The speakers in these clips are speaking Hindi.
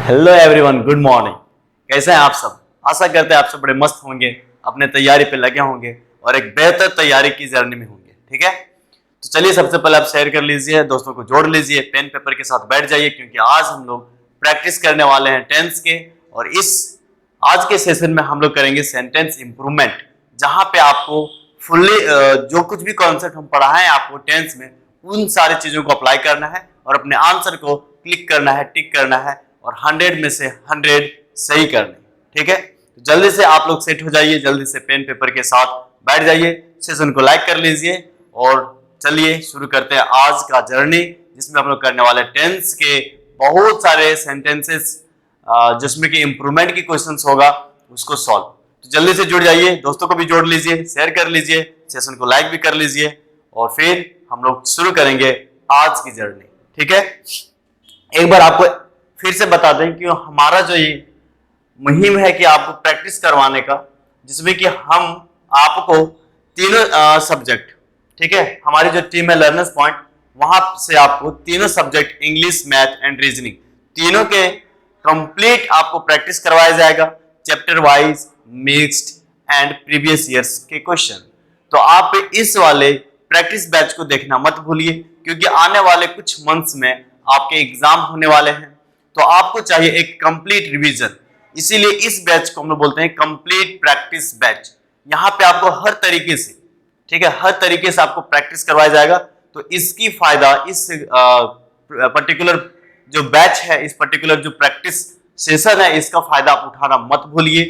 Hello everyone, good morning. कैसे हैं आप सब? आशा करते हैं आप सब बड़े मस्त होंगे, अपने तैयारी पे लगे होंगे और एक बेहतर तैयारी की जर्नी में होंगे। ठीक है, तो चलिए सबसे पहले आप शेयर कर लीजिए, दोस्तों को जोड़ लीजिए, पेन पेपर के साथ बैठ जाइए, क्योंकि आज हम लोग प्रैक्टिस करने वाले हैं टेंस के। और इस आज के सेशन में हम लोग करेंगे सेंटेंस इंप्रूवमेंट, जहां पे आपको फुल्ली जो कुछ भी कॉन्सेप्ट हम पढ़ाए हैं आपको टेंस में, उन सारी चीजों को अप्लाई करना है और अपने आंसर को क्लिक करना है, टिक करना है और 100 में से 100 सही करने। ठीक है, तो जल्दी से आप लोग सेट हो जाइए, जल्दी से पेन पेपर के साथ बैठ जाइए, सेशन को लाइक कर लीजिए और चलिए शुरू करते हैं आज का जर्नी, जिसमें हम लोग करने वाले टेंस के बहुत सारे सेंटेंसेस, जिसमें कि इंप्रूवमेंट की क्वेश्चंस होगा उसको सॉल्व। तो जल्दी से जुड़ जाइए, दोस्तों को भी जोड़ लीजिए, शेयर कर लीजिए, सेशन को लाइक भी कर लीजिए और फिर हम लोग शुरू करेंगे आज की जर्नी। ठीक है, एक बार आपको फिर से बता दें कि हमारा जो ये मुहिम है कि आपको प्रैक्टिस करवाने का, जिसमें कि हम आपको तीनों सब्जेक्ट, ठीक है, हमारी जो टीम है लर्नर्स पॉइंट, वहां से आपको तीनों subject English, math and reasoning, तीनों के कंप्लीट आपको प्रैक्टिस करवाया जाएगा, chapter wise, mixed and previous years के क्वेश्चन। तो आप इस वाले प्रैक्टिस बैच को देखना मत भूलिए, क्योंकि आने वाले कुछ मंथ्स में आपके एग्जाम होने वाले हैं, तो आपको चाहिए एक कंप्लीट रिवीजन। इसीलिए इस बैच को हम लोग बोलते हैं कंप्लीट प्रैक्टिस बैच। यहाँ पे आपको हर तरीके से, ठीक है, हर तरीके से आपको प्रैक्टिस करवाया जाएगा। तो इसकी फायदा, इस पर्टिकुलर जो बैच है, इस पर्टिकुलर जो प्रैक्टिस सेशन है, इसका फायदा आप उठाना मत भूलिए।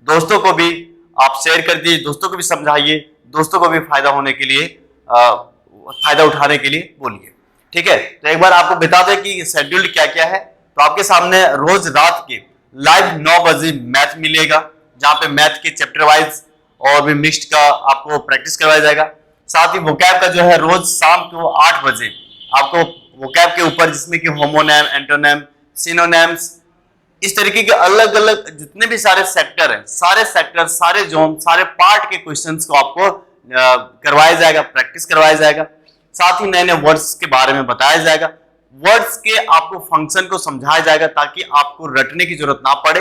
दोस्तों को भी आप शेयर कर दीजिए, दोस्तों को भी समझाइए, दोस्तों को भी फायदा होने के लिए, फायदा उठाने के लिए बोलिए। ठीक है, तो एक बार आपको बता दें कि शेड्यूल क्या क्या है। तो आपके सामने रोज रात के लाइव 9 बजे मैथ मिलेगा, जहां पे मैथ के चैप्टर वाइज और भी मिक्स्ड का आपको प्रैक्टिस करवाया जाएगा। साथ ही वोकैब का जो है रोज शाम को 8 बजे आपको वोकैब के ऊपर, जिसमें कि होमोनेम, एंटोनेम, सिनोनेम्स, इस तरीके के अलग अलग जितने भी सारे सेक्टर हैं, सारे सेक्टर, सारे जोन, सारे पार्ट के क्वेश्चंस को आपको करवाया जाएगा, प्रैक्टिस करवाया जाएगा। साथ ही नए नए वर्ड्स के बारे में बताया जाएगा, वर्ड्स के आपको फंक्शन को समझाया जाएगा, ताकि आपको रटने की जरूरत ना पड़े,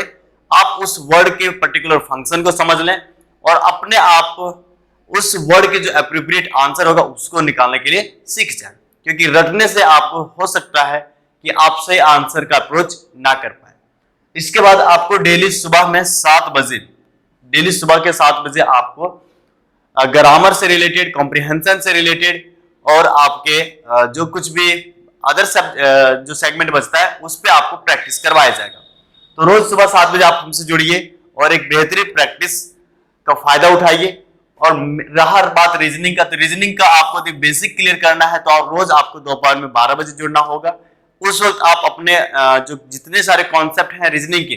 आप उस वर्ड के पर्टिकुलर फंक्शन को समझ लें और अपने आप उस वर्ड के जो एप्रोप्रिएट आंसर होगा उसको निकालने के लिए सीख जाए। क्योंकि रटने से आपको हो सकता है कि आप सही आंसर का अप्रोच ना कर पाए। इसके बाद आपको डेली सुबह में 7 बजे, डेली सुबह के 7 बजे आपको ग्रामर से रिलेटेड, कॉम्प्रिहेंशन से रिलेटेड और आपके जो कुछ भी अदर सब जो सेगमेंट बचता है उस पे आपको प्रैक्टिस करवाया जाएगा। तो रोज सुबह 7 बजे आप हमसे जुड़िए और एक बेहतरीन प्रैक्टिस का फायदा उठाइए। और रहा बात रीजनिंग का, तो रीजनिंग का आपको बेसिक क्लियर करना है, तो आप रोज आपको दोपहर में 12 बजे जुड़ना होगा। उस वक्त आप अपने जो जितने सारे कॉन्सेप्ट हैं रीजनिंग के,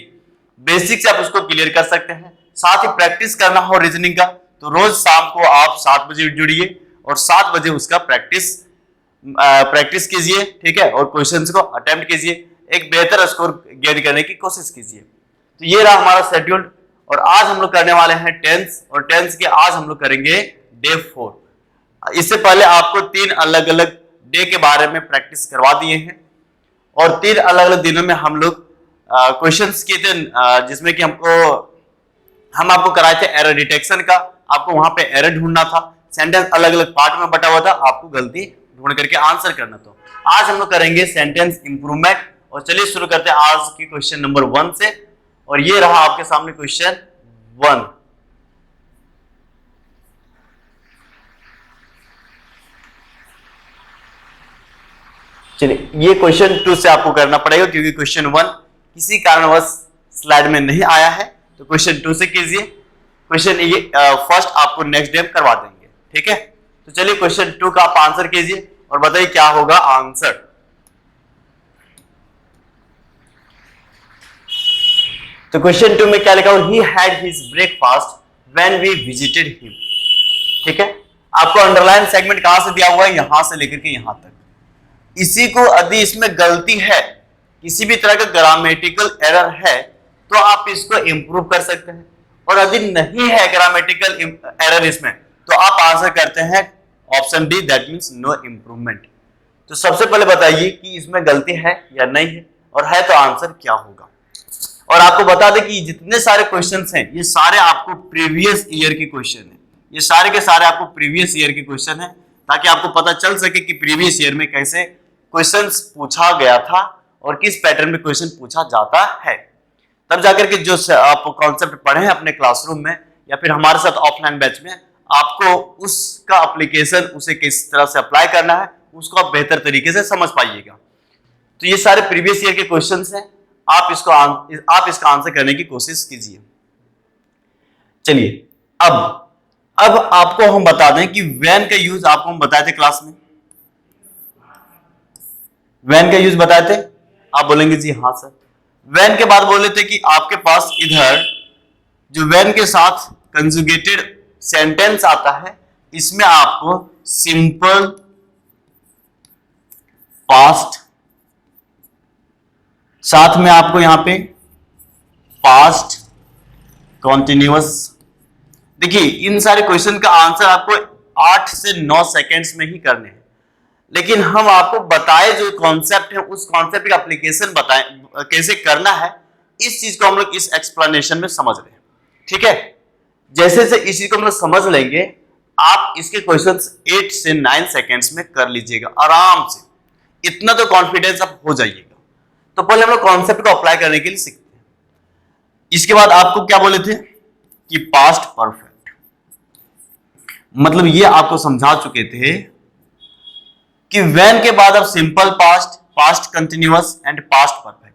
बेसिक से आप उसको क्लियर कर सकते हैं। साथ ही प्रैक्टिस करना हो रीजनिंग का, तो रोज शाम को आप 7 बजे जुड़िए और 7 बजे उसका प्रैक्टिस कीजिए। ठीक है, और क्वेश्चंस को अटेम्प्ट कीजिए, एक बेहतर स्कोर गेन करने की कोशिश कीजिए। तो ये रहा हमारा शेड्यूल और आज हम लोग करने वाले हैं टेंस, और टेंस के आज हम लोग करेंगे डे 4। इससे पहले आपको 3 अलग अलग डे के बारे में प्रैक्टिस करवा दिए हैं और 3 अलग अलग दिनों में हम लोग क्वेश्चंस किए थे, जिसमें कि हम आपको कराए थे एरर डिटेक्शन का। आपको वहां पे एरर ढूंढना था, सेंटेंस अलग अलग पार्ट में बटा हुआ था, आपको गलती ढूंढ करके आंसर करना था। आज हम लोग करेंगे सेंटेंस इंप्रूवमेंट। और चलिए शुरू करते हैं आज की क्वेश्चन नंबर 1 से। और ये रहा आपके सामने क्वेश्चन 1। चलिए, ये क्वेश्चन 2 से आपको करना पड़ेगा, क्योंकि क्वेश्चन 1 किसी कारणवश स्लाइड में नहीं आया है। तो क्वेश्चन 2 से कीजिए। क्वेश्चन ये फर्स्ट आपको नेक्स्ट डे करवा देंगे। ठीक है, तो चलिए क्वेश्चन 2 का आप आंसर कीजिए और बताइए क्या होगा आंसर। तो क्वेश्चन 2 में क्या लिखा हुआ, he had his breakfast when we visited him. ठीक है, आपको अंडरलाइन सेगमेंट कहां से दिया हुआ है, यहां से लेकर के यहां तक। इसी को यदि इसमें गलती है, किसी भी तरह का ग्रामेटिकल एरर है, तो आप इसको इंप्रूव कर सकते हैं। और यदि नहीं है ग्रामेटिकल एरर इसमें, तो आप आंसर करते हैं option D, that means no improvement. तो सबसे पहले बताइए कि इसमें गलती है या नहीं है, और है तो आंसर क्या होगा। और आपको बता दें कि जितने सारे क्वेश्चंस हैं ये सारे आपको प्रीवियस ईयर के क्वेश्चन हैं, ये सारे के सारे आपको प्रीवियस ईयर के क्वेश्चन हैं, ताकि आपको पता चल सके कि प्रीवियस ईयर में कैसे क्वेश्चंस पूछा गया था और किस पैटर्न में क्वेश्चन पूछा जाता है। तब जाकर के जो आप कॉन्सेप्ट पढ़े हैं अपने क्लासरूम में या फिर हमारे साथ ऑफलाइन बैच में, आपको उसका एप्लीकेशन उसे किस तरह से अप्लाई करना है उसको आप बेहतर तरीके से समझ पाइएगा। तो ये सारे प्रीवियस ईयर के क्वेश्चंस हैं, आप इसका आंसर करने की कोशिश कीजिए। चलिए अब आपको हम बता दें कि व्हेन का यूज आपको हम बताए थे क्लास में, व्हेन का यूज बताए थे। आप बोलेंगे जी हाँ सर। व्हेन के बाद बोले थे कि आपके पास इधर जो व्हेन के साथ कंजुगेटेड सेंटेंस आता है, इसमें आपको सिंपल पास्ट, साथ में आपको यहां पे पास्ट कॉन्टिन्यूअस। देखिए इन सारे क्वेश्चन का आंसर आपको 8 से 9 सेकेंड्स में ही करने हैं, लेकिन हम आपको बताए जो कॉन्सेप्ट है उस कॉन्सेप्ट का एप्लीकेशन बताएं कैसे करना है, इस चीज को हम लोग इस एक्सप्लेनेशन में समझ रहे हैं। ठीक है, जैसे से इस चीज को हम लोग समझ लेंगे, आप इसके क्वेश्चंस 8 से 9 सेकेंड्स में कर लीजिएगा आराम से, इतना तो कॉन्फिडेंस आप हो जाइएगा। तो पहले हम लोग कॉन्सेप्ट को अप्लाई करने के लिए सीखते हैं। इसके बाद आपको क्या बोले थे कि पास्ट परफेक्ट, मतलब ये आपको समझा चुके थे कि व्हेन के बाद आप simple past, past continuous and past perfect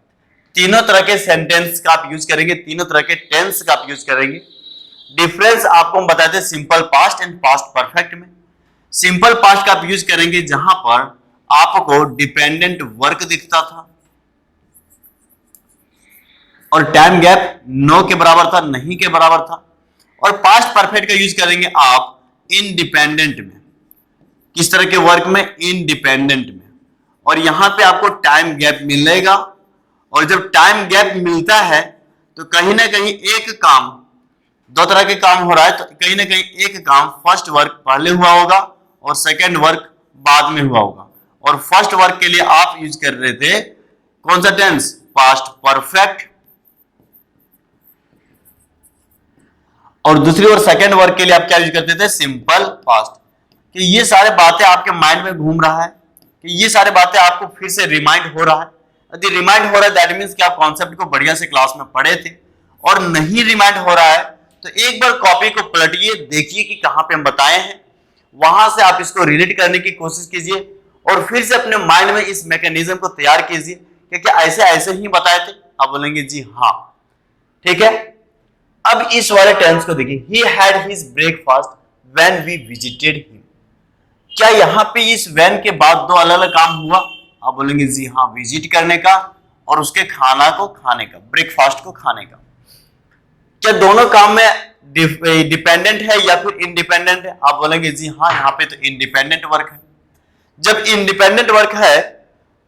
तीनों तरह के सेंटेंस का आप यूज करेंगे, तीनों तरह के टेंस का आप यूज करेंगे। डिफरेंस आपको हम बताते हैं simple past and past perfect में। सिंपल पास्ट का आप यूज करेंगे जहां पर आपको डिपेंडेंट वर्क दिखता था और टाइम गैप नो के बराबर था, नहीं के बराबर था। और पास्ट परफेक्ट का यूज करेंगे आप इंडिपेंडेंट में, किस तरह के वर्क में, इंडिपेंडेंट में। और यहां पे आपको टाइम गैप मिलेगा, और जब टाइम गैप मिलता है तो कहीं ना कहीं एक काम, दो तरह के काम हो रहा है, तो कहीं ना कहीं एक काम फर्स्ट वर्क पहले हुआ होगा और सेकेंड वर्क बाद में हुआ होगा। और फर्स्ट वर्क के लिए आप यूज कर रहे थे कौन सा टेंस, पास्ट परफेक्ट, और दूसरी ओर सेकेंड वर्क के लिए आप क्या यूज करते थे, सिंपल पास्ट। कि ये सारे बातें आपके माइंड में घूम रहा है, कि ये सारे बातें आपको फिर से रिमाइंड हो रहा है। यदि रिमाइंड हो रहा है दैट मींस कि आप कॉन्सेप्ट को बढ़िया से क्लास में पढ़े थे, और नहीं रिमाइंड हो रहा है तो एक बार कॉपी को पलटिए, देखिए कि कहां पे हम बताए हैं, वहां से आप इसको रिलेट करने की कोशिश कीजिए और फिर से अपने माइंड में इस मैकेनिज्म को तैयार कीजिए कि क्या ऐसे ऐसे ही बताए थे। आप बोलेंगे जी हाँ, ठीक है। अब इस वाले टेंस को देखिए, he had his breakfast when we visited him। क्या यहां पे इस when के बाद दो अलग अलग काम हुआ? आप बोलेंगे जी हाँ, विजिट करने का और उसके खाना को खाने का, ब्रेकफास्ट को खाने का। क्या दोनों काम में डिपेंडेंट है या फिर इंडिपेंडेंट है? आप बोलेंगे जी हाँ, यहाँ पे तो इंडिपेंडेंट वर्क है। जब इंडिपेंडेंट वर्क है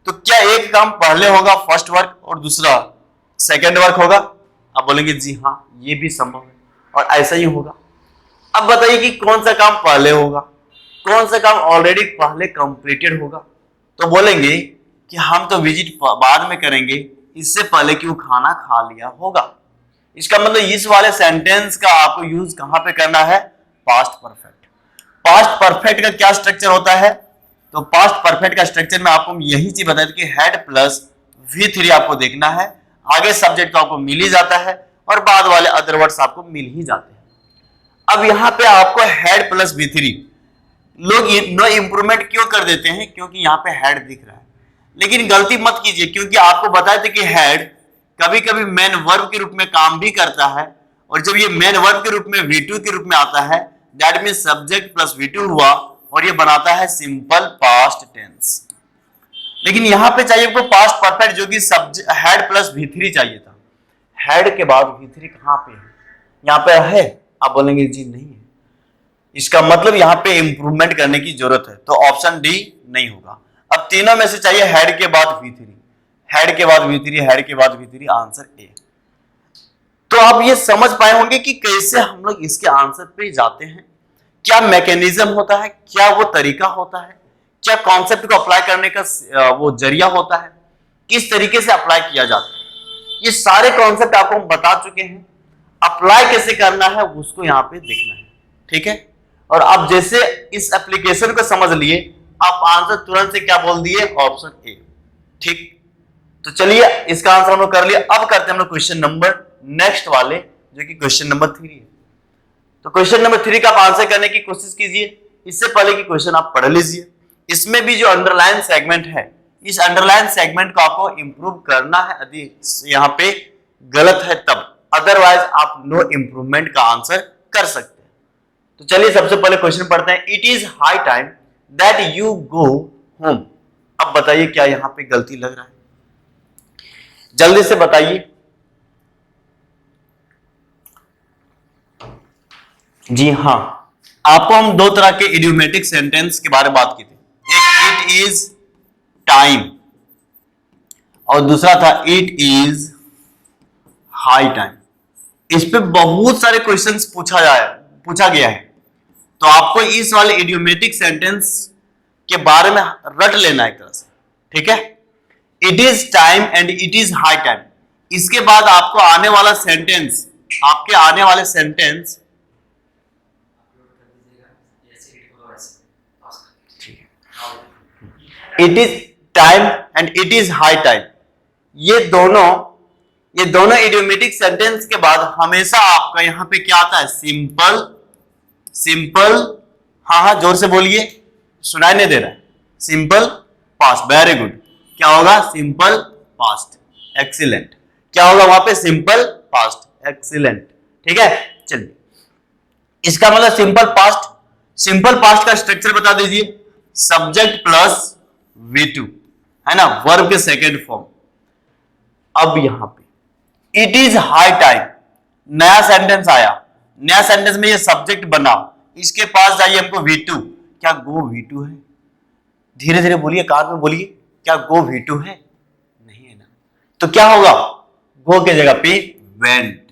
तो क्या एक काम पहले होगा फर्स्ट वर्क और दूसरा सेकेंड वर्क होगा? आप बोलेंगे जी हाँ, ये भी संभव है और ऐसा ही होगा। अब बताइए कि कौन सा काम पहले होगा, कौन सा काम ऑलरेडी पहले कंप्लीटेड होगा? तो बोलेंगे कि हम तो विजिट बाद में करेंगे, इससे पहले कि वो खाना खा लिया होगा। इसका मतलब इस वाले सेंटेंस का आपको यूज कहां पे करना है, पास्ट परफेक्ट। पास्ट परफेक्ट का क्या स्ट्रक्चर होता है? तो पास्ट परफेक्ट का स्ट्रक्चर में आपको यही चीज बताई कि हेड प्लस V3 आपको देखना है, आगे सब्जेक्ट तो आपको मिल ही जाता है और बाद वाले अदर वर्ड्स आपको मिल ही जाते हैं। अब यहां पे आपको हेड प्लस V3, लोग नो इंप्रूवमेंट क्यों कर देते हैं? क्योंकि यहाँ पे हेड दिख रहा है, लेकिन गलती मत कीजिए, क्योंकि आपको बताए थे कि हेड कभी कभी मेन वर्ब के रूप में काम भी करता है, और जब ये मेन वर्ब के रूप में V2 के रूप में आता है that means subject plus V2 हुआ और ये बनाता है सिंपल पास्ट टेंस। लेकिन यहां पे चाहिए आपको पास्ट परफेक्ट जो कि हेड प्लस V3 चाहिए था। हेड के बाद V3 कहां पे है? यहां पे है? आप बोलेंगे जी नहीं है। इसका मतलब यहां पे इंप्रूवमेंट करने की जरूरत है, तो ऑप्शन डी नहीं होगा। अब तीनों में से चाहिए हेड के बाद V3, हेड के बाद V3, हेड के बाद V3, आंसर ए। तो आप ये समझ पाए होंगे कि कैसे हम लोग इसके आंसर पे जाते हैं, क्या मैकेनिज्म होता है, क्या वो तरीका होता है, क्या कॉन्सेप्ट को अप्लाई करने का वो जरिया होता है, किस तरीके से अप्लाई किया जाता है। ये सारे कॉन्सेप्ट आपको हम बता चुके हैं, अप्लाई कैसे करना है उसको यहां पे देखना है, ठीक है। और आप जैसे इस एप्लीकेशन को समझ लिए, आप आंसर तुरंत से क्या बोल दिए, ऑप्शन ए, ठीक। तो चलिए इसका आंसर हम लोग कर लिया। अब करते हैं हम लोग क्वेश्चन नंबर नेक्स्ट वाले, जो कि क्वेश्चन नंबर 3 है। तो क्वेश्चन नंबर 3 का आप आंसर करने की कोशिश कीजिए। इससे पहले कि क्वेश्चन आप पढ़ लीजिए, इसमें भी जो अंडरलाइन सेगमेंट है, इस अंडरलाइन सेगमेंट को आपको इंप्रूव करना है, यदि यहाँ पे गलत है तब, अदरवाइज आप नो इंप्रूवमेंट का आंसर कर सकते हैं। तो चलिए सबसे पहले क्वेश्चन पढ़ते हैं। It is high time that you go home. अब बताइए क्या यहां पे गलती लग रहा है, जल्दी से बताइए। जी हाँ, आपको हम दो तरह के इडियोमेटिक सेंटेंस के बारे में बात की थी, एक इट इज टाइम और दूसरा था इट इज हाई टाइम। इस पे बहुत सारे क्वेश्चंस पूछा गया है, तो आपको इस वाले इडियोमेटिक सेंटेंस के बारे में रट लेना है एक तरह से, ठीक है। It is time and it is high time, इसके बाद आपको आने वाला सेंटेंस, आपके आने वाले sentence, it is time and it is high time, ये दोनों इडियोमेटिक सेंटेंस के बाद हमेशा आपका यहां पे क्या आता है, सिंपल, हाँ जोर से बोलिए, सुनाई नहीं दे रहा है, सिंपल पास्ट। वेरी गुड, क्या होगा, सिंपल पास्ट, एक्सीलेंट। क्या होगा वहां पे, सिंपल पास्ट, एक्सीलेंट, ठीक है। चलिए इसका मतलब सिंपल पास्ट का स्ट्रक्चर बता दीजिए, सब्जेक्ट प्लस V2, है ना, वर्ब के सेकेंड फॉर्म। अब यहां पे इट इज हाई टाइम, नया सेंटेंस आया, नया सेंटेंस में ये सब्जेक्ट बना, इसके पास जाइए हमको V2, क्या गो V2 है, धीरे धीरे बोलिए, कान में बोलिए, क्या गो V2 है, नहीं है ना, तो क्या होगा, गो के जगह पे वेंट,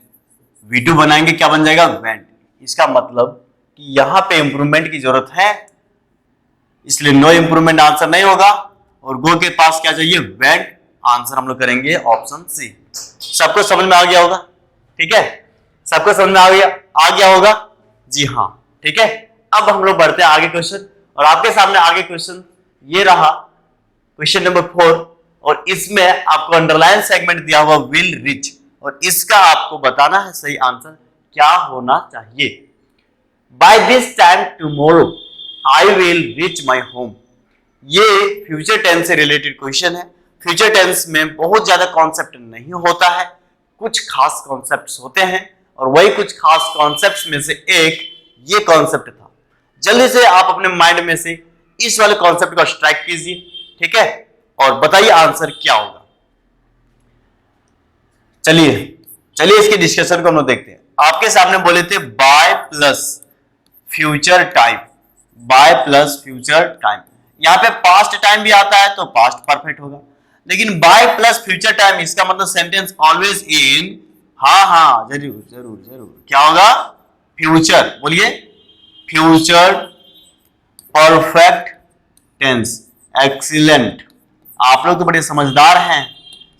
V2 बनाएंगे, क्या बन जाएगा, वेंट। इसका मतलब कि यहां पे इंप्रूवमेंट की जरूरत है, इसलिए नो इंप्रूवमेंट आंसर नहीं होगा, और गो के पास क्या चाहिए, वेंट। आंसर हम लोग करेंगे ऑप्शन सी। सबको समझ में आ गया होगा, ठीक है, सबको समझ में आ गया होगा, जी हाँ, ठीक है। अब हम लोग बढ़ते हैं आगे क्वेश्चन, और आपके सामने आगे क्वेश्चन ये रहा, क्वेश्चन नंबर 4, और इसमें आपको अंडरलाइन सेगमेंट दिया हुआ विल रीच, और इसका आपको बताना है सही आंसर क्या होना चाहिए। By this time tomorrow I will reach my home. ये फ्यूचर टेंस से रिलेटेड क्वेश्चन है। फ्यूचर टेंस में बहुत ज्यादा कॉन्सेप्ट नहीं होता है, कुछ खास कॉन्सेप्ट्स होते हैं, और वही कुछ खास कॉन्सेप्ट्स में से एक ये कॉन्सेप्ट था। जल्दी से आप अपने माइंड में से इस वाले कॉन्सेप्ट को स्ट्राइक कीजिए, ठीक है, और बताइए आंसर क्या होगा। चलिए इसके डिस्कशन को हम लोग देखते हैं। आपके सामने बोले थे by plus future time, by plus future time, यहां पे पास्ट टाइम भी आता है तो पास्ट परफेक्ट होगा, लेकिन बाय प्लस फ्यूचर टाइम इसका मतलब सेंटेंस ऑलवेज इन, हाँ जरूर क्या होगा, फ्यूचर, बोलिए, फ्यूचर परफेक्ट टेंस, एक्सीलेंट। आप लोग तो बड़े समझदार हैं,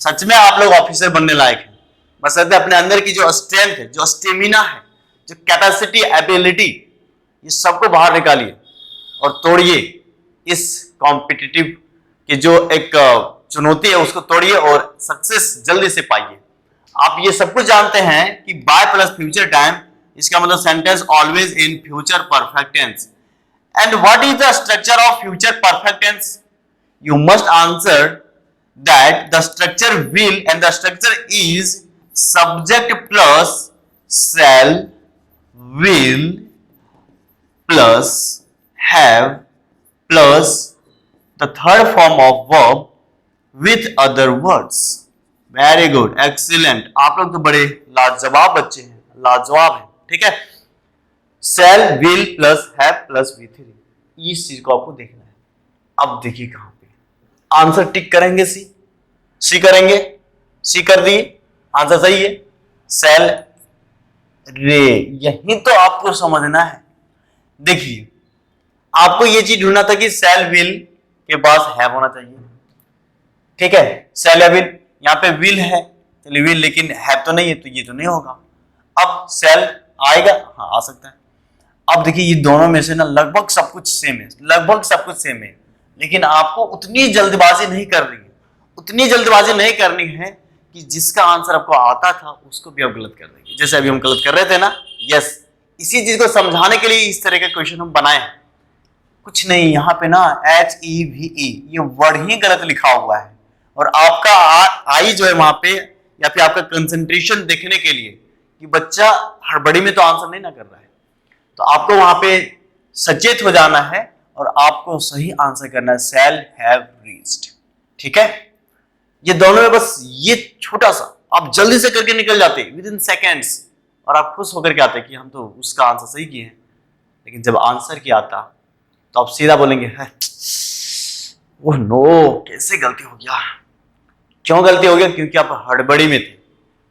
सच में आप लोग ऑफिसर बनने लायक हैं, बस अपने अंदर की जो स्ट्रेंथ है, जो स्टेमिना है, जो कैपेसिटी, एबिलिटी, ये सबको बाहर निकालिए और तोड़िए, इस कॉम्पिटिटिव की जो एक चुनौती है उसको तोड़िए और सक्सेस जल्दी से पाइए। आप ये सब कुछ जानते हैं कि बाय प्लस फ्यूचर टाइम, इसका मतलब sentence always in future perfect tense. And what is the structure of future perfect tense? You must answer that the structure will, and the structure is subject plus shall, will plus have plus the third form of verb with other words. Very good, excellent, आप लोग तो बड़े लाजवाब बच्चे हैं, लाजवाब हैं, ठीक है। shall, will plus have plus V3, इस चीज को आपको देखना है। अब देखिए कहां पे आंसर टिक करेंगे, सी करेंगे, सी कर दिए, आंसर सही है, shall रे, यही तो आपको समझना है। देखिए आपको ये चीज ढूंढना था कि सेल विल के पास हैव होना चाहिए, ठीक है, सेल या विल, यहां पे विल है चलिए विल, लेकिन हैव तो नहीं है तो ये तो नहीं होगा। अब सेल आएगा, हाँ आ सकता है। अब देखिए ये दोनों में से ना लगभग सब कुछ सेम है, लगभग सब कुछ सेम है, लेकिन आपको उतनी जल्दबाजी नहीं करनी है, उतनी जल्दबाजी नहीं करनी है कि जिसका आंसर आपको आता था उसको भी आप गलत कर देंगे, जैसे अभी हम गलत कर रहे थे ना। यस, इसी चीज को समझाने के लिए इस तरह का क्वेश्चन हम बनाए हैं। कुछ नहीं, यहाँ पे ना HEVE ये वर्ड ही गलत लिखा हुआ है, और आपका आई जो है वहां पे, या फिर आपका कंसंट्रेशन देखने के लिए कि बच्चा हड़बड़ी में तो आंसर नहीं ना कर रहा है, तो आपको वहां पे सचेत हो जाना है और आपको सही आंसर करना है, शैल हैव रीच्ड। ठीक है, ये दोनों में बस ये छोटा सा आप जल्दी से करके निकल जाते विद इन सेकेंड्स, और आप खुश होकर के आते कि हम तो उसका आंसर सही किए हैं। लेकिन जब आंसर की आता तो आप सीधा बोलेंगे है ओह नो, कैसे गलती हो गया। क्यों गलती हो गया? क्योंकि आप हड़बड़ी में थे।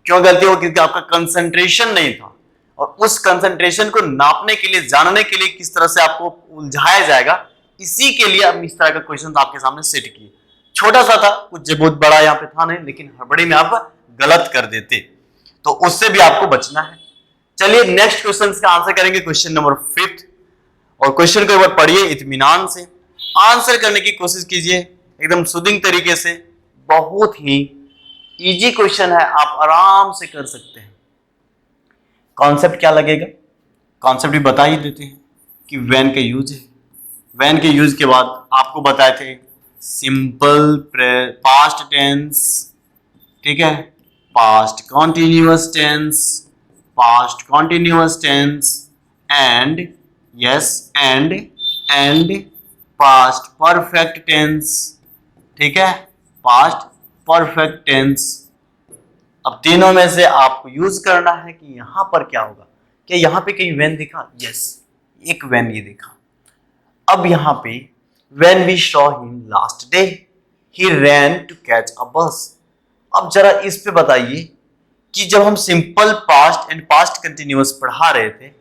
क्यों गलती हो? क्योंकि आपका कंसंट्रेशन नहीं था, और उस कंसंट्रेशन को नापने के लिए, जानने के लिए किस तरह से आपको उलझाया जाएगा, इसी के लिए हम इस तरह का क्वेश्चन आपके सामने सेट किए। छोटा सा था, कुछ बहुत बड़ा यहाँ पे था नहीं, लेकिन हड़बड़ी में आप गलत कर देते, तो उससे भी आपको बचना है। चलिए नेक्स्ट क्वेश्चन का आंसर करेंगे, क्वेश्चन नंबर 5। और क्वेश्चन को एक बार पढ़िए इत्मीनान से, आंसर करने की कोशिश कीजिए एकदम सुदिंग तरीके से। बहुत ही इजी क्वेश्चन है, आप आराम से कर सकते हैं। कॉन्सेप्ट क्या लगेगा, कॉन्सेप्ट भी बता ही देते हैं कि व्हेन का यूज है। व्हेन के यूज के बाद आपको बताए थे सिंपल पास्ट टेंस, ठीक है, past continuous tense, past continuous tense, and yes and past perfect tense. ठीक है, पास्ट परफेक्ट टेंस। अब तीनों में से आपको यूज करना है कि यहां पर क्या होगा। क्या यहां पे कहीं व्हेन दिखा? यस, एक व्हेन ये दिखा। अब यहां पे when we saw him last day he ran to catch a bus. अब जरा इस पे बताइए कि जब हम simple past and past continuous पढ़ा रहे थे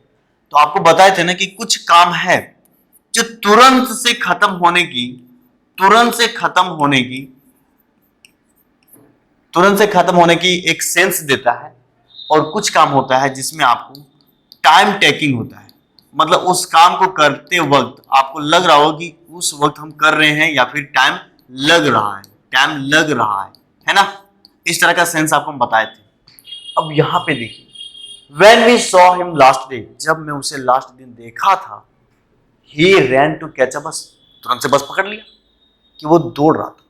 तो आपको बताए थे ना कि कुछ काम है जो तुरंत से खत्म होने की, तुरंत से खत्म होने की एक सेंस देता है, और कुछ काम होता है जिसमें आपको टाइम टेकिंग होता है। मतलब उस काम को करते वक्त आपको लग रहा हो कि उस वक्त हम कर रहे हैं, या फिर टाइम लग रहा है ना। इस तरह का सेंस आपको हम बताए थे। अब यहां पे देखिए, When we saw him last day, जब मैं उसे लास्ट दिन देखा था, he ran to catch a bus, तुरंत से बस पकड़ लिया, कि वो दौड़ रहा था।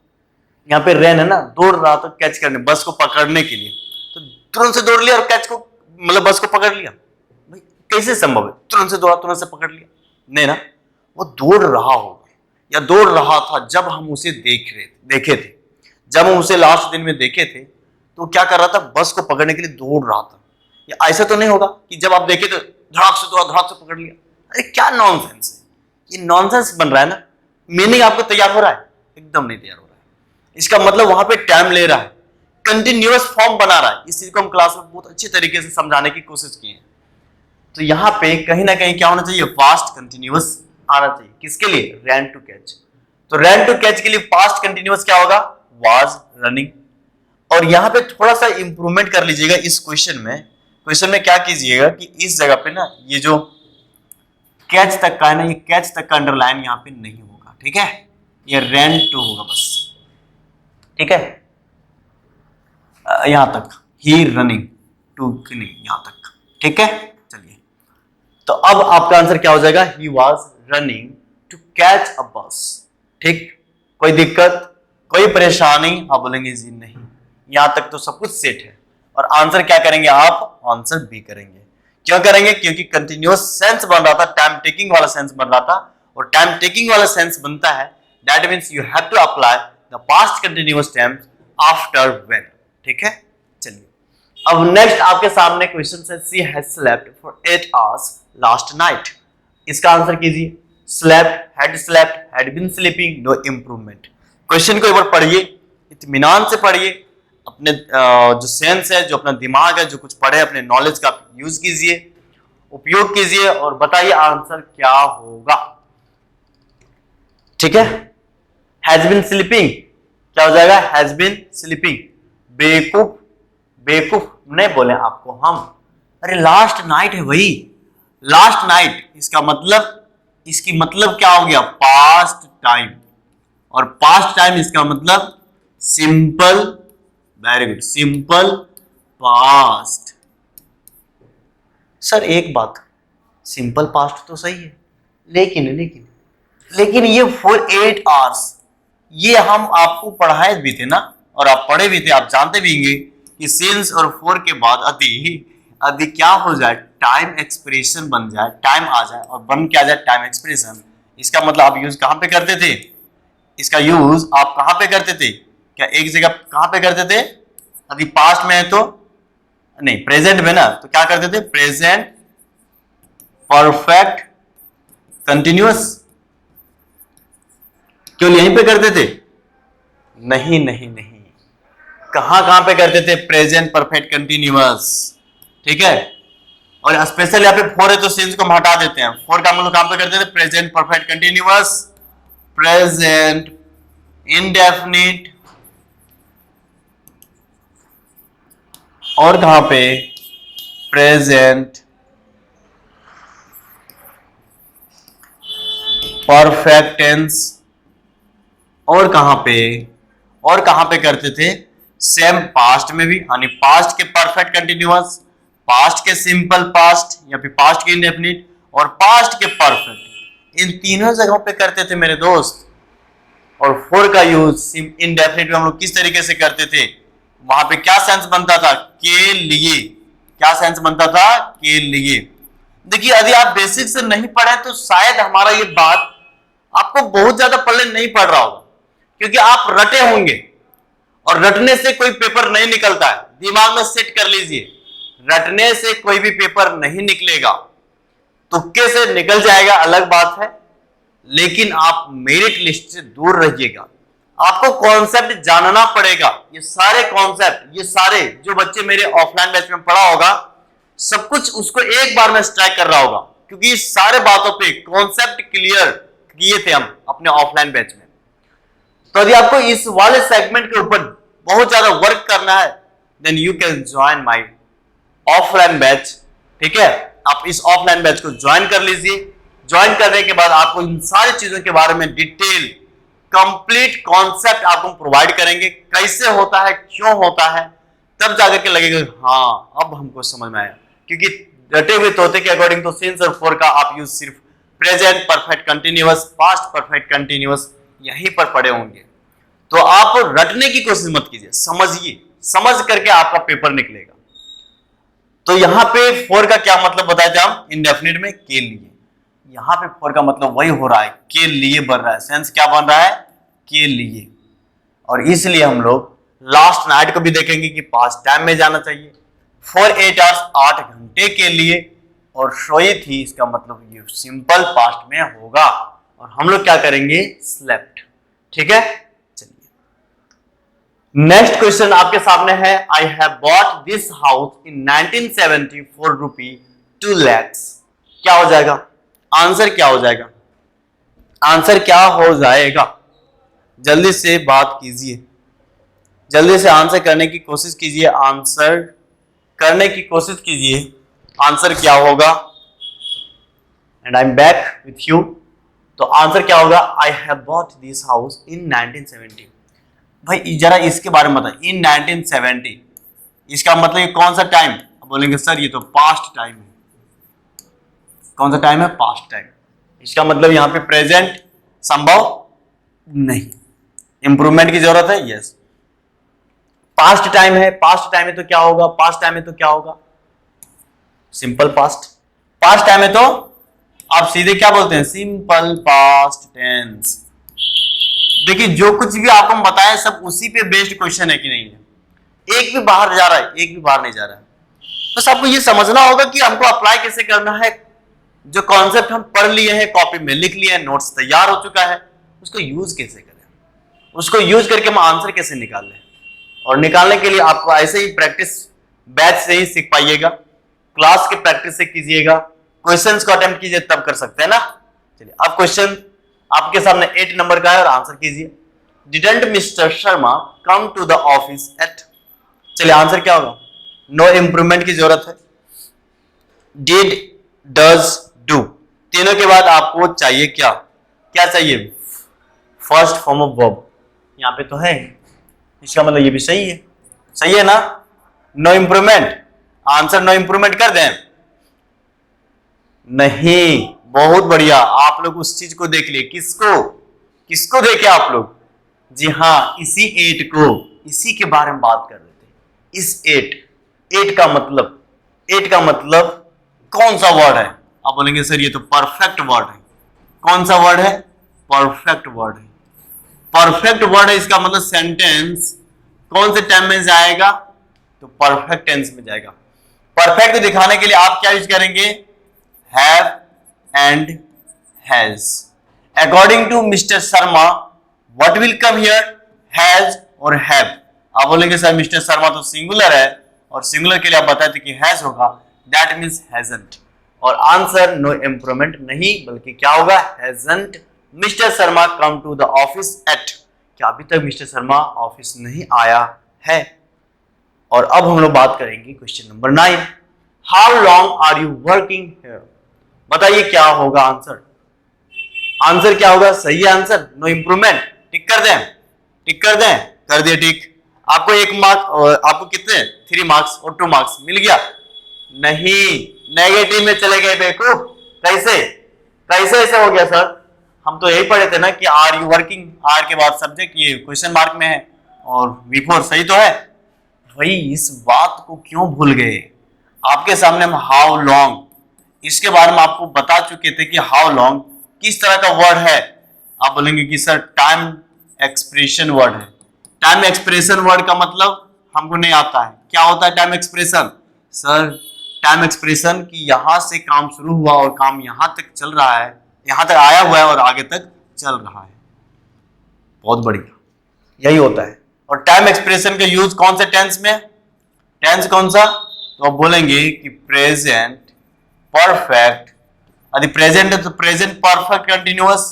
यहाँ पे रैन है ना, दौड़ रहा था कैच करने, बस को पकड़ने के लिए, तो तुरंत से दौड़ लिया और कैच को, मतलब बस को पकड़ लिया। भाई कैसे संभव है? तुरंत से दौड़ा, तुरंत से पकड़ लिया? नहीं ना, वो दौड़ रहा होगा या दौड़ रहा था जब हम उसे देखे थे। जब हम उसे लास्ट दिन में देखे थे तो क्या कर रहा था? बस को पकड़ने के लिए दौड़ रहा था। या ऐसा तो नहीं होगा कि जब आप देखे तो धड़ाक से दौड़ा, धड़ाक से पकड़ लिया? अरे क्या नॉनसेंस है, ये नॉनसेंस बन रहा है ना। मीनिंग आपको तैयार हो रहा है? एकदम नहीं तैयार हो रहा है। इसका मतलब वहां पे टाइम ले रहा है, कंटिन्यूअस फॉर्म बना रहा है। इस चीज को हम क्लास में बहुत अच्छे तरीके से समझाने की कोशिश की है। तो यहाँ पे कहीं ना कहीं क्या होना चाहिए? पास्ट कंटिन्यूअस आना चाहिए। किसके लिए? Ran to catch. तो रैन टू कैच के लिए पास्ट कंटिन्यूअस क्या होगा? Was running. और यहाँ पे थोड़ा सा इंप्रूवमेंट कर लीजिएगा इस क्वेश्चन में। क्वेश्चन में क्या कीजिएगा कि इस जगह पे ना ये जो कैच तक का है ना, ये कैच तक का अंडरलाइन यहाँ पे नहीं होगा। ठीक है, ये रैन टू होगा बस। ठीक है, यहां तक ही रनिंग टू क्लिनिक, यहां तक। ठीक है, चलिए, तो अब आपका आंसर क्या हो जाएगा? He was running to catch a bus. ठीक, कोई दिक्कत, कोई परेशानी? आप बोलेंगे जी नहीं, यहां तक तो सब कुछ सेट है। और आंसर क्या करेंगे आप? आंसर बी करेंगे। क्यों करेंगे? क्योंकि कंटिन्यूअस सेंस बन रहा था, टाइम टेकिंग वाला सेंस बन रहा था, और टाइम टेकिंग वाला सेंस बनता है, that means you have to apply the past continuous tense after when. ठीक है, चलिए अब नेक्स्ट आपके सामने क्वेश्चन है, she has slept for 8 hours last night. इसका आंसर कीजिए। Slept, had been sleeping, no improvement. Question को एक बार पढ़िए, इत्मीनान से पढ़िए, अपने जो सेंस है, जो अपना दिमाग है, जो कुछ पढ़े, अपने नॉलेज का यूज कीजिए, उपयोग कीजिए, और बताइए आंसर क्या होगा। ठीक है, हैज बीन स्लीपिंग क्या हो जाएगा? Has been sleeping. बेवकूफ, बेवकूफ नहीं बोले आपको हम। अरे लास्ट नाइट है भाई, लास्ट नाइट। इसकी मतलब क्या हो गया? Past time. और पास्ट टाइम इसका मतलब simple, very good, simple past. Sir एक बात, सिंपल पास्ट तो सही है, लेकिन ये फॉर 8 आवर्स, ये हम आपको पढ़ाए भी थे ना, और आप पढ़े भी थे, आप जानते भी होंगे कि सिंस और फॉर के बाद अति क्या हो जाए? टाइम एक्सप्रेशन बन जाए, टाइम आ जाए और बन क्या जाए? Time expression. इसका मतलब आप यूज कहां पे करते थे? इसका यूज आप कहां पे करते थे? क्या एक जगह कहां पे करते थे? अभी पास्ट में है तो नहीं, प्रेजेंट में ना, तो क्या करते थे? Present perfect continuous. क्यों यहीं पे करते थे? नहीं, कहां पे करते थे? प्रेजेंट परफेक्ट कंटिन्यूअस, ठीक है। और स्पेशल यहाँ पे फॉर है तो सिंस को हम हटा देते हैं। फॉर का हम लोग कहां पे करते थे? Present perfect continuous, present indefinite, और कहां पे? प्रेजेंट परफेक्ट टेंस, और कहां पे करते थे? सेम पास्ट में भी, यानी पास्ट के परफेक्ट कंटिन्यूअस, पास्ट के सिंपल पास्ट या फिर पास्ट के इंडेफिनिट और पास्ट के परफेक्ट, इन तीनों जगहों पे करते थे मेरे दोस्त। और फॉर का यूज इंडेफिनिट में हम लोग किस तरीके से करते थे? वहां पे क्या सेंस बनता था? के लिए। क्या सेंस बनता था? के लिए। देखिए यदि आप बेसिक से नहीं पढ़े तो शायद हमारा ये बात आपको बहुत ज्यादा पढ़ने नहीं पड़ रहा होगा, क्योंकि आप रटे होंगे, और रटने से कोई पेपर नहीं निकलता है। दिमाग में सेट कर लीजिए, रटने से कोई भी पेपर नहीं निकलेगा। तुक्के से निकल जाएगा अलग बात है, लेकिन आप मेरिट लिस्ट से दूर रहिएगा। आपको कॉन्सेप्ट जानना पड़ेगा। ये सारे कॉन्सेप्ट, ये सारे जो बच्चे मेरे ऑफलाइन बैच में पढ़ा होगा, सब कुछ उसको एक बार में स्ट्राइक कर रहा होगा, क्योंकि इस सारे बातों पे कॉन्सेप्ट क्लियर किए थे हम अपने ऑफलाइन बैच में। तो यदि आपको इस वाले सेगमेंट के ऊपर बहुत ज्यादा वर्क करना है, then you can join my offline batch, ठीक है। आप इस ऑफलाइन बैच को ज्वाइन कर लीजिए। ज्वाइन करने के बाद आपको इन सारी चीजों के बारे में डिटेल कंप्लीट कॉन्सेप्ट आपको प्रोवाइड करेंगे, कैसे होता है, क्यों होता है, तब जाकर के लगेगा हाँ अब हमको समझ में आया। क्योंकि रटे हुए तोते के अकॉर्डिंग तो सिंस और फॉर का आप यूज सिर्फ present perfect continuous, past perfect continuous यहीं पर पढ़े होंगे। तो आप रटने की कोशिश मत कीजिए, समझिए, समझ करके आपका पेपर निकलेगा। तो यहां पे फॉर का क्या मतलब बताए थे हम? इंडेफिनिट में के लिए। यहां पे फॉर का मतलब वही हो रहा है, के लिए बन रहा है। सेंस क्या बन रहा है? के लिए। और इसलिए हम लोग लास्ट नाइट को भी देखेंगे कि पास्ट टाइम में जाना चाहिए। फॉर 8 आवर्स, 8 घंटे के लिए, और सोई थी, इसका मतलब ये सिंपल पास्ट में होगा। और हम लोग क्या करेंगे? स्लेप्ट, ठीक है। चलिए नेक्स्ट क्वेश्चन आपके सामने है। I have bought this house in 1970 for ₹2 lakh. क्या हो जाएगा? आंसर क्या हो जाएगा? आंसर क्या हो जाएगा? जल्दी से बात कीजिए, जल्दी से आंसर करने की कोशिश कीजिए, आंसर करने की कोशिश कीजिए। आंसर क्या होगा? And I am back with you. तो आंसर क्या होगा? I have bought this house in 1970। भाई जरा इसके बारे में बताइए, इन 1970 इसका मतलब ये कौन सा टाइम? बोलेंगे सर ये तो पास्ट टाइम है। कौन सा टाइम है? Past time. इसका मतलब यहां पे प्रेजेंट संभव नहीं, इंप्रूवमेंट की जरूरत है। यस, पास्ट टाइम है, पास्ट टाइम है तो क्या होगा? पास्ट टाइम है तो क्या होगा? Simple past. पास्ट टाइम है तो आप सीधे क्या बोलते हैं? Simple past tense. देखिए जो कुछ भी आपको हम बताएं सब उसी पे बेस्ड क्वेश्चन है कि नहीं है। एक भी बाहर जा रहा है, एक भी बाहर नहीं जा रहा है। बस आपको ये समझना होगा कि हमको अप्लाई कैसे करना है। जो कॉन्सेप्ट हम पढ़ लिए हैं, कॉपी में लिख लिए हैं, नोट्स तैयार हो चुका है, उसको यूज कैसे करें, उसको यूज करके हम आंसर कैसे निकाल लें। और निकालने के लिए आपको ऐसे ही प्रैक्टिस बैच से ही सीख पाइएगा, क्लास की प्रैक्टिस से कीजिएगा, क्वेश्चंस को अटेम्प्ट कीजिए, तब कर सकते हैं ना। चलिए अब क्वेश्चन आपके सामने 8 नंबर का है और आंसर कीजिए। Didn't mister Sharma come to the office at. चलिए आंसर क्या होगा? नो इम्प्रूवमेंट की जरूरत है, डिड, डज, डू, तीनों के बाद आपको चाहिए क्या, क्या चाहिए, फर्स्ट फॉर्म ऑफ वर्ब। यहां पे तो है, इसका मतलब ये भी सही है ना। No improvement, answer no improvement कर दें? नहीं, बहुत बढ़िया, आप लोग उस चीज को देख लिए। किसको, किसको देखे आप लोग? जी हाँ, इसी एट को, इसी के बारे में बात कर रहे थे। इस एट का मतलब, एट का मतलब कौन सा वर्ड है? आप बोलेंगे सर ये तो परफेक्ट वर्ड है। कौन सा वर्ड है? परफेक्ट वर्ड है। परफेक्ट वर्ड है, इसका मतलब सेंटेंस कौन से टाइम में जाएगा? तो परफेक्ट टेंस में जाएगा। परफेक्ट दिखाने के लिए आप क्या यूज करेंगे? Have and has. According to mister Sharma what will come here, has और हैव। आप बोलेंगे सर मिस्टर शर्मा तो सिंगुलर है, और सिंगुलर के लिए आप बताते कि हैज होगा, दैट मींस हैजंट। और आंसर नो इम्प्रूवमेंट नहीं, बल्कि क्या होगा? Hasn't mister Sharma come to the office at. क्या अभी तक मिस्टर शर्मा ऑफिस नहीं आया है? और अब हम लोग बात करेंगे question number 9, how long are you working here. बताइए क्या होगा आंसर? आंसर क्या होगा? सही है आंसर, नो इम्प्रूवमेंट। टिक कर दें? टिक कर दें? कर दिया टिक। आपको 1 मार्क, आपको कितने? 3 मार्क्स और 2 मार्क्स मिल गया? नहीं, नेगेटिव में चले गए बेवकूफ। कैसे कैसे ऐसे हो गया सर? हम तो यही पढ़े थे ना कि आर यू वर्किंग, आर के बाद सब्जेक्ट, ये क्वेश्चन मार्क में है, और V4 सही तो है भाई। इस बात को क्यों भूल गए? आपके सामने हम हाउ लॉन्ग, इसके बारे में आपको बता चुके थे कि हाउ लॉन्ग किस तरह का वर्ड है। आप बोलेंगे कि सर टाइम एक्सप्रेशन वर्ड है। टाइम एक्सप्रेशन वर्ड का मतलब हमको नहीं आता है। क्या होता है time expression? Sir time expression कि यहां से काम शुरू हुआ और काम यहां तक चल रहा है, यहां तक आया हुआ है और आगे तक चल रहा है। बहुत बढ़िया, यही होता है। और टाइम एक्सप्रेशन का यूज कौन से टेंस में? टेंस कौन सा? तो आप बोलेंगे कि प्रेजेंट परफेक्ट। यदि प्रेजेंट है तो प्रेजेंट परफेक्ट कंटिन्यूअस,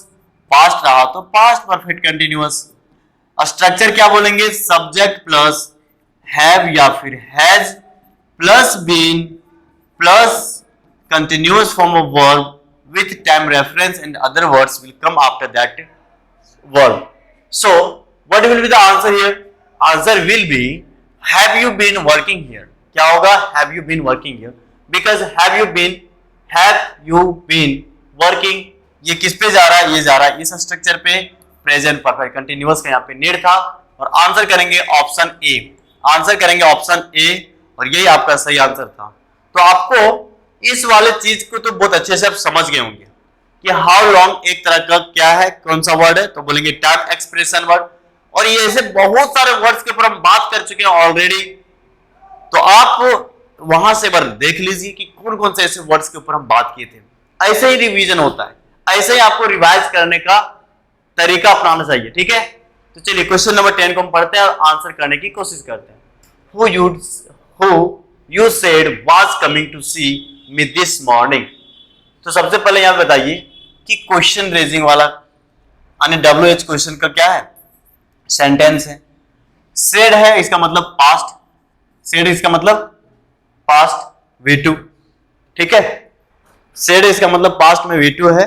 पास्ट रहा तो पास्ट परफेक्ट कंटिन्यूअस। स्ट्रक्चर क्या बोलेंगे? सब्जेक्ट प्लस हैव या फिर has plus been plus continuous form of verb with time reference and other words will come after that verb. So what will be the answer here? Answer will be have you been working here. क्या होगा? Have you been working here? Because have you been working, ये किस पे जा रहा है? ये जा रहा है इस स्ट्रक्चर पे, प्रेजेंट परफेक्ट कंटिन्यूअस का यहाँ पे नीड था। और आंसर करेंगे ऑप्शन ए। आंसर करेंगे ऑप्शन ए, और यही आपका सही आंसर था। तो आपको इस वाले चीज को तो बहुत अच्छे से आप समझ गए होंगे कि हाउ लॉन्ग एक तरह का क्या है, कौन सा वर्ड है? तो बोलेंगे टाइम एक्सप्रेशन वर्ड। और ये ऐसे बहुत सारे वर्ड्स के ऊपर हम बात कर चुके हैं ऑलरेडी, तो आप वहां से बार देख लीजिए कि कौन कौन से ऐसे वर्ड्स के ऊपर हम बात किए थे। ऐसे ही रिवीजन होता है, ऐसे ही आपको रिवाइज करने का तरीका अपनाना चाहिए, ठीक है। तो चलिए क्वेश्चन नंबर 10 को हम पढ़ते हैं और आंसर करने की कोशिश करते हैं। Who you said was coming to see me this morning। तो सबसे पहले यहां बताइए कि क्वेश्चन रेजिंग वाला यानी WH क्वेश्चन का क्या है? सेंटेंस है। सेड है, इसका मतलब पास्ट। सेड इसका मतलब पास्ट V2, ठीक है। सेड इसका मतलब पास्ट में V2 है।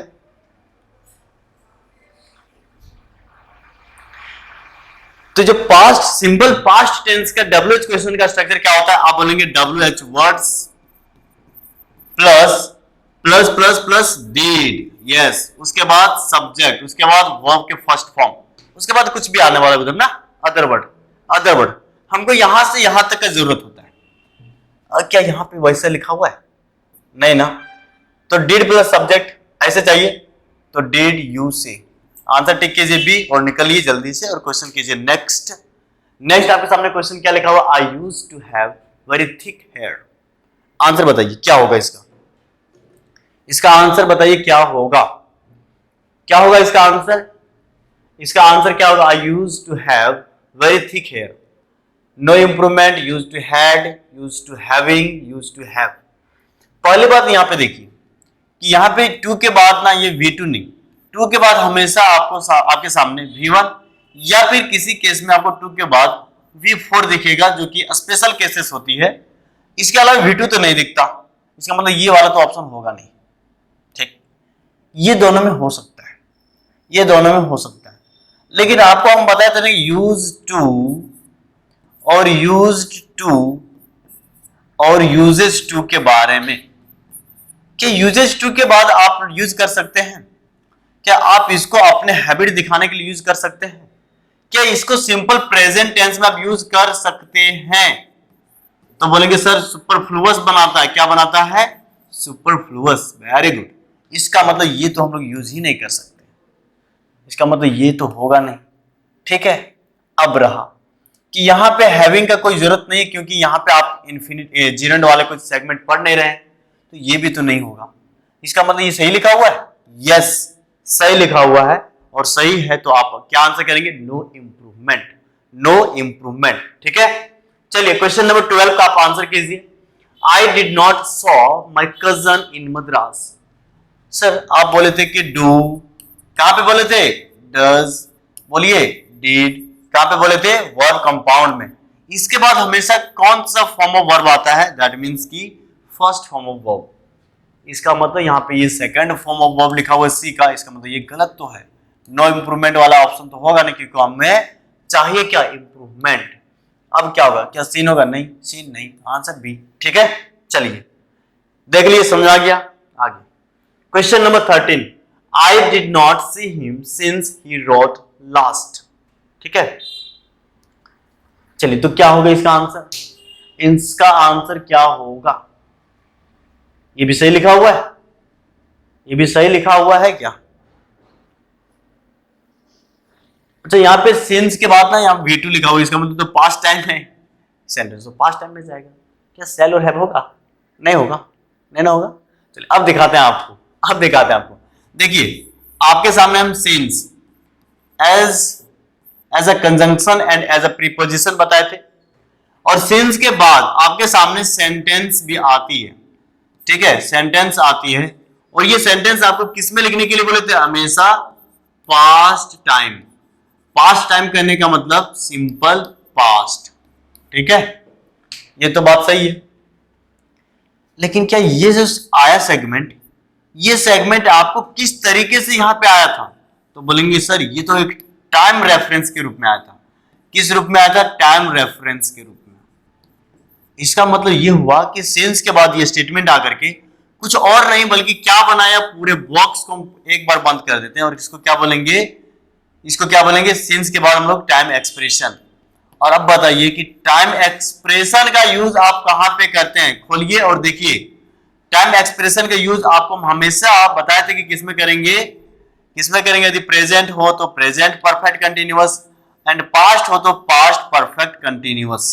तो जो पास्ट सिंपल पास्ट टेंस का WH क्वेश्चन का स्ट्रक्चर क्या होता है? आप बोलेंगे WH words plus plus plus plus did, yes, उसके बाद सब्जेक्ट, उसके बाद वर्ब के फर्स्ट फॉर्म, उसके बाद कुछ भी आने वाला उधर ना, अदर वर्ड। हमको यहां से यहां तक का जरूरत होता है। और क्या यहां पे वैसा लिखा हुआ है? नहीं ना। तो डिड प्लस सब्जेक्ट ऐसे चाहिए, तो डिड यू से। आंसर टिक कीजिए बी और निकलिए जल्दी से और क्वेश्चन कीजिए नेक्स्ट। नेक्स्ट आपके सामने क्वेश्चन क्या लिखा हुआ? I used to have very thick hair. Answer बताइए क्या होगा इसका? इसका आंसर बताइए क्या होगा? क्या होगा इसका आंसर? इसका आंसर क्या होगा? I used to have very thick hair. No improvement, used to had, used to having, used to have. पहली बात यहां पे देखिए कि यहां पे टू के बाद ना ये V2 नहीं, टू के बाद हमेशा आपके सामने V1 या फिर किसी केस में आपको टू के बाद V4 दिखेगा, जो कि स्पेशल केसेस होती है। इसके अलावा V2 तो नहीं दिखता, इसका मतलब ये वाला तो ऑप्शन होगा नहीं। ठीक, ये दोनों में हो सकता है, ये दोनों में हो सकता है, लेकिन आपको हम बताए थे ना यूज टू और यूज्ड टू और यूजेज टू के बारे में, कि यूजेज टू के बाद आप यूज कर सकते हैं, क्या आप इसको अपने हैबिट दिखाने के लिए यूज कर सकते हैं, क्या इसको सिंपल प्रेजेंट टेंस में आप यूज कर सकते हैं? तो बोलेंगे सर सुपरफ्लुअस बनाता है, क्या बनाता है? सुपरफ्लुअस। Very good. इसका मतलब ये तो हम लोग यूज ही नहीं कर सकते, इसका मतलब ये तो होगा नहीं। ठीक है, अब रहा कि यहां पे हैविंग का कोई जरूरत नहीं है, क्योंकि यहां पे आप इन्फिनिट जीरेंड वाले कुछ सेगमेंट पढ़ नहीं रहे हैं, तो ये भी तो नहीं होगा। इसका मतलब ये सही लिखा हुआ है? यस, सही लिखा हुआ है, और सही है तो आप क्या आंसर करेंगे? No improvement, no improvement. ठीक है, चलिए क्वेश्चन नंबर 12 का आप आंसर कीजिए। I did not saw my cousin in Madras. Sir आप बोले थे कि डू, कहां पे बोले थे? डज। बोलिए डिड, कहां पे बोले थे? वर्ब कंपाउंड में। इसके बाद हमेशा कौन सा फॉर्म ऑफ वर्ब आता है? दैट मींस की फर्स्ट फॉर्म ऑफ वर्ब। इसका मतलब यहाँ पे ये सेकंड फॉर्म ऑफ वर्ब लिखा हुआ है सी का, इसका मतलब ये गलत तो है। नो इंप्रूवमेंट वाला ऑप्शन तो होगा नहीं, क्योंकि हमें चाहिए क्या? इंप्रूवमेंट। अब क्या होगा? क्या सीन होगा? नहीं, सीन नहीं, आंसर बी। ठीक है, चलिए देख लिए, समझ आ गया। आगे question number 13, I did not see him since he wrote last. ठीक है, चलिए तो क्या होगा इसका आंसर? इसका आंसर क्या होगा? ये भी सही लिखा हुआ है, ये भी सही लिखा हुआ है क्या? अच्छा, यहाँ पे सिंस के बाद ना यहाँ V2 लिखा हुआ है, इसका मतलब तो पास्ट टाइम है, सेंटेंस तो पास्ट टाइम में जाएगा। क्या सेल और हैव होगा? नहीं होगा, नहीं ना होगा। चलिए अब दिखाते हैं आपको, अब दिखाते हैं आपको। देखिए आपके सामने हम since as a conjunction and as a preposition बताए थे, और सिंस के बाद आपके सामने सेंटेंस भी आती है। ठीक है, सेंटेंस आती है, और ये सेंटेंस आपको किस में लिखने के लिए बोले थे? हमेशा पास्ट टाइम। पास्ट टाइम करने का मतलब सिंपल पास्ट। ठीक है, ये तो बात सही है, लेकिन क्या ये जो आया सेगमेंट, ये सेगमेंट आपको किस तरीके से यहां पे आया था? तो बोलेंगे सर ये तो एक टाइम रेफरेंस के रूप में आया था। किस रूप में आया था? टाइम रेफरेंस के रूप में। इसका मतलब ये हुआ कि सिंस के बाद ये स्टेटमेंट आकर के कुछ और नहीं बल्कि क्या बनाया? पूरे बॉक्स को एक बार बंद कर देते हैं, और इसको क्या बोलेंगे? इसको क्या बोलेंगे? सिंस के बाद हम लोग टाइम एक्सप्रेशन। और अब बताइए कि टाइम एक्सप्रेशन का यूज आप कहां पे करते हैं? खोलिए और देखिए, टाइम एक्सप्रेशन का यूज आपको हमेशा आप बताए थे कि किसमें करेंगे? किसमें करेंगे? यदि प्रेजेंट हो तो present perfect continuous, and past हो तो past perfect continuous.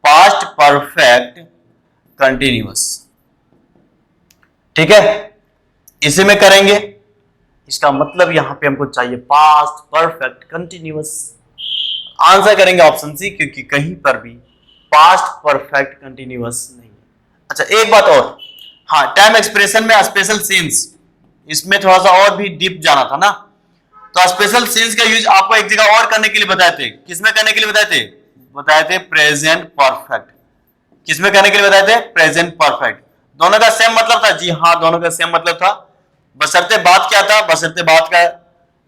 Past perfect continuous. ठीक है, इसी में करेंगे। इसका मतलब यहां पे हमको चाहिए पास्ट परफेक्ट कंटिन्यूअस। आंसर करेंगे ऑप्शन सी, क्योंकि कहीं पर भी पास्ट परफेक्ट कंटिन्यूअस नहीं है। अच्छा एक बात और, हाँ टाइम एक्सप्रेशन में स्पेशल सीन्स, इसमें थोड़ा सा और भी डीप जाना था ना, तो स्पेशल सीन्स का यूज आपको एक जगह और करने के लिए बताए थे। किसमें करने के लिए बताए थे? बताए थे प्रेजेंट परफेक्ट। किसमें करने के लिए बताए थे? Present perfect. दोनों का सेम मतलब था? जी हाँ, दोनों का सेम मतलब था, बशर्ते बात क्या था? बशर्ते बात का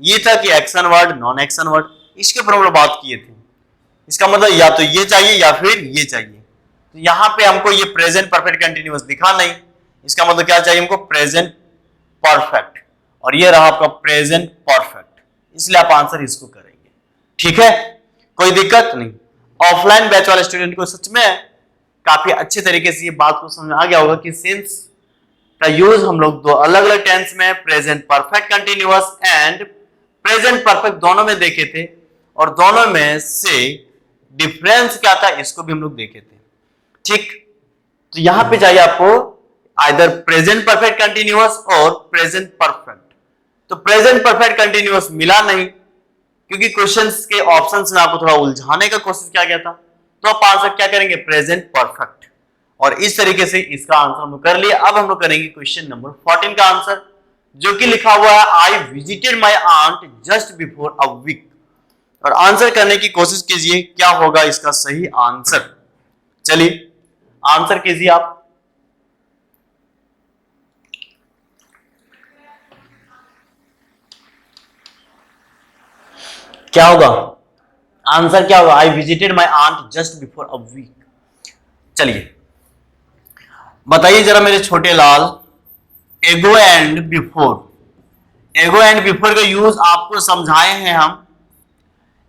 ये था कि action word non action word, इसके ऊपर हम लोग बात किए थे। इसका मतलब या तो ये चाहिए या फिर ये चाहिए। तो यहां पे हमको ये प्रेजेंट परफेक्ट कंटिन्यूअस दिखा नहीं, इसका मतलब क्या चाहिए हमको? प्रेजेंट परफेक्ट, और ये रहा आपका प्रेजेंट परफेक्ट, इसलिए आप आंसर इसको करेंगे। ठीक है, कोई दिक्कत नहीं। ऑफलाइन बैच वाले स्टूडेंट को सच में काफी अच्छे तरीके से ये बात को समझ आ गया होगा कि सिंस का यूज हम लोग दो अलग अलग टेंस में, present perfect continuous and present perfect दोनों में देखे थे, और दोनों में से डिफरेंस क्या था इसको भी हम लोग देखे थे। ठीक, तो यहां पे चाहिए आपको आइदर प्रेजेंट परफेक्ट कंटिन्यूअस और प्रेजेंट परफेक्ट। तो प्रेजेंट परफेक्ट कंटिन्यूअस मिला नहीं, क्योंकि क्वेश्चंस के ऑप्शंस में आपको थोड़ा उलझाने का कोशिश किया गया था, तो आप आंसर क्या करेंगे? Present perfect. और इस तरीके से इसका आंसर हम लोग कर लिए। अब हम लोग करेंगे क्वेश्चन नंबर 14 का आंसर, जो कि लिखा हुआ है I visited my aunt just before a week. और आंसर करने की कोशिश कीजिए क्या होगा इसका सही आंसर। चलिए आंसर कीजिए आप। क्या होगा आंसर, क्या होगा? I visited my aunt just before a week. चलिए बताइए जरा मेरे छोटे लाल, ago and before, ago and before का यूज आपको समझाए हैं हम।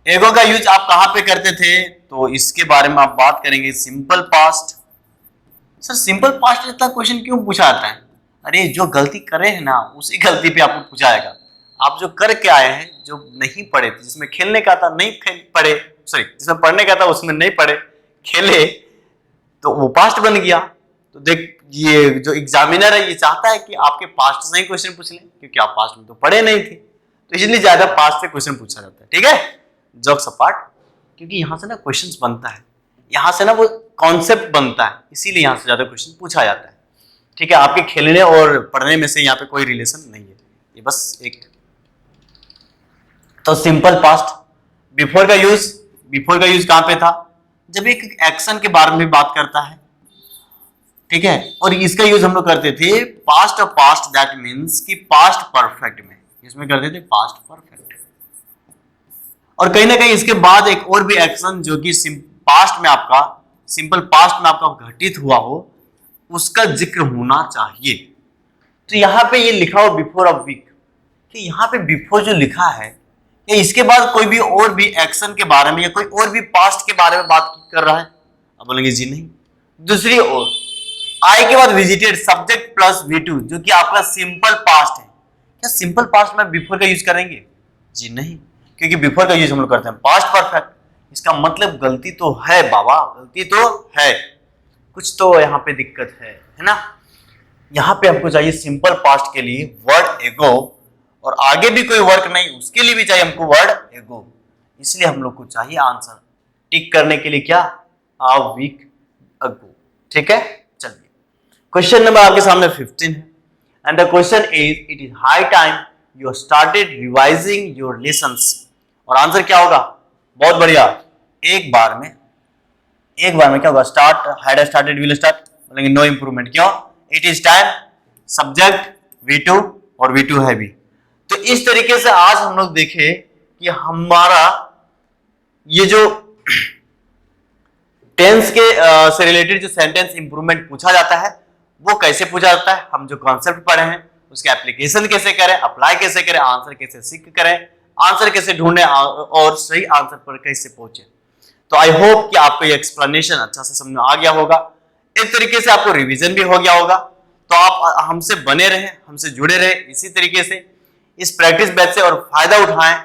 एगो का यूज आप कहां पे करते थे, तो इसके बारे में आप बात करेंगे। Simple past. Sir simple past इतना क्वेश्चन क्यों पूछा जाता है? अरे जो गलती करे हैं ना उसी गलती पे आपको पूछा जाएगा। आप जो करके आए हैं, जो नहीं पढ़े थे, जिसमें खेलने का था नहीं पढ़े, सॉरी जिसमें पढ़ने का था उसमें नहीं पढ़े, खेले, तो वो पास्ट बन गया। तो देख ये जो एग्जामिनर है ये चाहता है कि आपके पास्ट से ही क्वेश्चन पूछ लें, क्योंकि आप पास्ट में तो पढ़े नहीं थे, तो इसलिए ज्यादा पास्ट से क्वेश्चन पूछा जाता है। ठीक है, जोक्स अपार्ट, क्योंकि यहां से ना क्वेश्चंस बनता है, यहां से ना वो कॉन्सेप्ट बनता है, इसीलिए यहां से ज्यादा क्वेश्चन पूछा जाता है। ठीक है, आपके खेलने और पढ़ने में से यहाँ पे कोई रिलेशन नहीं है, ये बस एक। तो सिंपल पास्ट, बिफोर का यूज, बिफोर का यूज कहां पे था? जब एक एक्शन के बारे में बात करता है। ठीक है, और इसका यूज हम लोग करते थे पास्ट और पास्ट दैट मीन्स कि पास्ट परफेक्ट में, इसमें करते थे पास्ट परफेक्ट। और कहीं ना कहीं इसके बाद एक और भी एक्शन जो कि पास्ट में आपका, सिंपल पास्ट में आपका घटित हुआ हो, उसका जिक्र होना चाहिए। तो यहां पे ये लिखा हो बिफोर अ वीक, कि यहां पे बिफोर जो लिखा है, या इसके बाद कोई भी और भी एक्शन के बारे में या कोई और भी पास्ट के बारे में बात कर रहा है? अब बोलेंगे जी नहीं। दूसरी ओर आई के बाद विजिटेड, सब्जेक्ट प्लस V2 जो कि आपका सिंपल पास्ट है, क्या सिंपल पास्ट में बिफोर का यूज करेंगे? जी नहीं, क्योंकि बिफोर का यूज हम लोग करते हैं पास्ट परफेक्ट। इसका मतलब गलती तो है बाबा, गलती तो है, कुछ तो यहाँ पे दिक्कत है ना। यहाँ पे हमको चाहिए सिंपल पास्ट के लिए वर्ड एगो, और आगे भी कोई वर्क नहीं, उसके लिए भी चाहिए हमको वर्ड एगो। इसलिए हम लोग को चाहिए आंसर टिक करने के लिए क्या? A week ago. ठीक है, चलिए क्वेश्चन नंबर आपके सामने 15 है, and the question is it is high time you started revising your lessons. और आंसर क्या होगा? बहुत बढ़िया, एक बार में क्या होगा? Start, had started, will start, बोलेंगे नो इंप्रूवमेंट। क्यों? It is time, subject V2 और V2 है भी। तो इस तरीके से आज हम लोग देखे कि हमारा ये जो टेंस के से रिलेटेड जो सेंटेंस इंप्रूवमेंट पूछा जाता है वो कैसे पूछा जाता है, हम जो कॉन्सेप्ट पढ़े हैं उसके एप्लीकेशन कैसे करें, अप्लाई कैसे करें, आंसर कैसे सीख करें, आंसर कैसे ढूंढें और सही आंसर पर कैसे पहुंचे। तो आई होप कि आपको ये एक्सप्लेनेशन अच्छा से समझ में आ गया होगा, एक तरीके से आपको रिवीजन भी हो गया होगा। तो आप हमसे बने रहें, हमसे जुड़े रहे इसी तरीके से, इस प्रैक्टिस बैच से, और फायदा उठाएं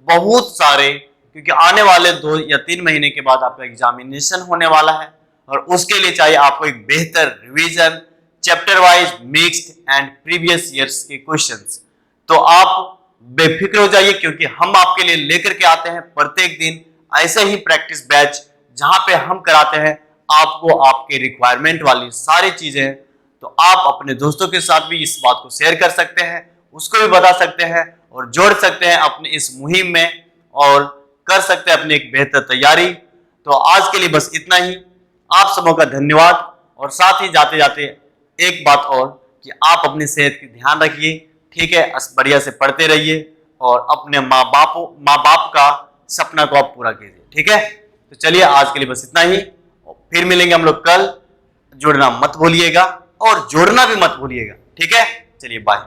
बहुत सारे, क्योंकि आने वाले 2 या 3 महीने के बाद आपका एग्जामिनेशन होने वाला है, और उसके लिए चाहिए आपको एक बेहतर revision, chapter wise, mixed and previous years के क्वेश्चंस। तो आप बेफिक्र हो जाइए, क्योंकि हम आपके लिए लेकर के आते हैं प्रत्येक दिन ऐसे ही प्रैक्टिस बैच, जहां पे हम कराते हैं आपको आपके रिक्वायरमेंट वाली सारी चीजें। तो आप अपने दोस्तों के साथ भी इस बात को शेयर कर सकते हैं, उसको भी बता सकते हैं और जोड़ सकते हैं अपनी इस मुहिम में, और कर सकते हैं अपनी एक बेहतर तैयारी। तो आज के लिए बस इतना ही, आप सबों का धन्यवाद। और साथ ही जाते जाते एक बात और, कि आप अपनी सेहत की ध्यान रखिए, ठीक है, बढ़िया से पढ़ते रहिए, और अपने माँ बाप का सपना को आप पूरा कीजिए। ठीक है, तो चलिए आज के लिए बस इतना ही, फिर मिलेंगे हम लोग कल। जुड़ना मत भूलिएगा और जोड़ना भी मत भूलिएगा। ठीक है, चलिए बाय।